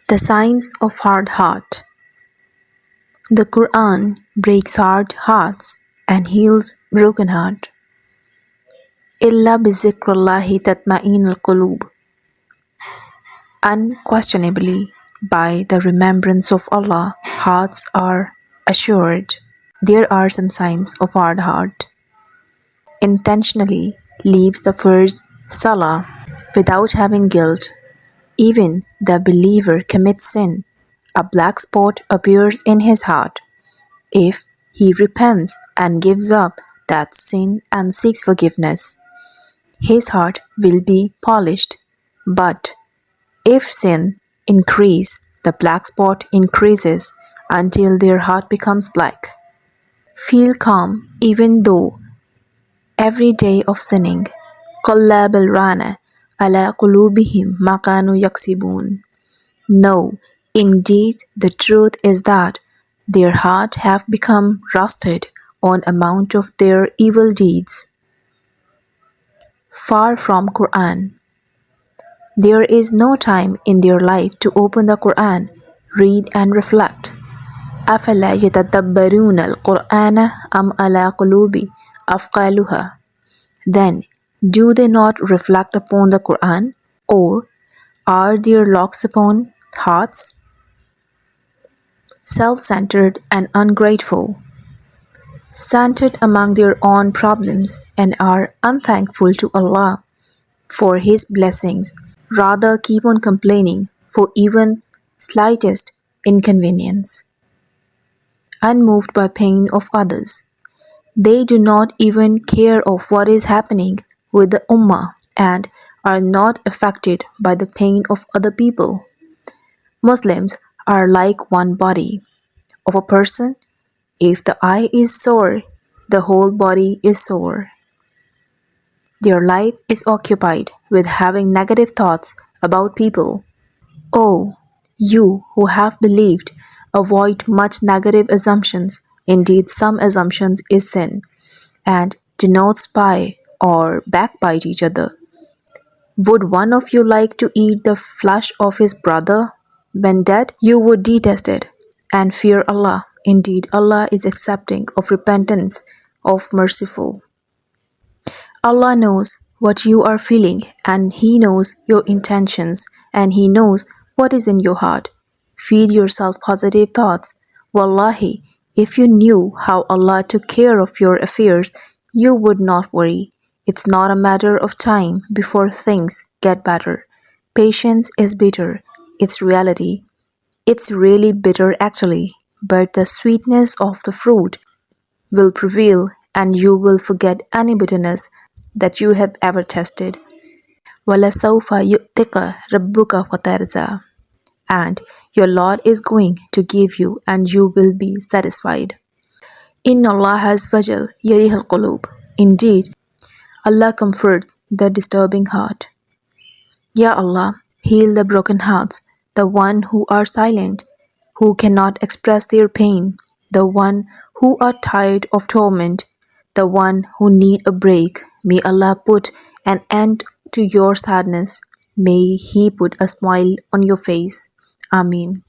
The signs of hard heart. The Qur'an breaks hard hearts and heals broken heart. Illa bizikrullahi tatma'inul qulub. Unquestionably, by the remembrance of Allah, hearts are assured. There are some signs of hard heart. Intentionally leaves the first salah without having guilt. Even the believer commits sin. A black spot appears in his heart. If he repents and gives up that sin and seeks forgiveness, his heart will be polished. But if sin increase, the black spot increases until their heart becomes black. Feel calm even though every day of sinning. قَلَّ بَلْ رَانَ عَلَى قُلُوبِهِمْ مَا كَانُوا يَكْسِبُونَ. No, indeed the truth is that their heart have become rusted on account of their evil deeds. Far from Qur'an. There is no time in their life to open the Qur'an, read and reflect. أَفَلَا يَتَدَبَّرُونَ الْقُرْآنَ أَمْ عَلَى قُلُوبٍ أَقْفَالُهَا. Then, do they not reflect upon the Qur'an, or are there locks upon hearts? Self-centered and ungrateful, centered among their own problems, and are unthankful to Allah for His blessings, rather keep on complaining for even slightest inconvenience. Unmoved by pain of others, they do not even care of what is happening with the Ummah and are not affected by the pain of other people. Muslims are like one body of a person. If the eye is sore, the whole body is sore. Their life is occupied with having negative thoughts about people. Oh, you who have believed, avoid much negative assumptions. Indeed, some assumptions is sin. And do not spy or backbite each other. Would one of you like to eat the flesh of his brother? When dead, you would detest it, and fear Allah. Indeed, Allah is accepting of repentance, of merciful. Allah knows what you are feeling, and He knows your intentions, and He knows what is in your heart. Feed yourself positive thoughts. Wallahi, if you knew how Allah took care of your affairs, you would not worry. It's not a matter of time before things get better. Patience is bitter. It's reality. It's really bitter actually, but the sweetness of the fruit will prevail and you will forget any bitterness that you have ever tasted. وَلَسَوْفَ يُؤْتِكَ رَبُّكَ فَتَرْضَى. And your Lord is going to give you and you will be satisfied. إِنَّ اللَّهَ عَزَّ وَجَلَّ يَرِيهِ الْقُلُوبَ. Indeed, Allah comforts the disturbing heart. Ya Allah, heal the broken hearts, the one who are silent, who cannot express their pain, the one who are tired of torment, the one who need a break. May Allah put an end to your sadness. May He put a smile on your face. Ameen.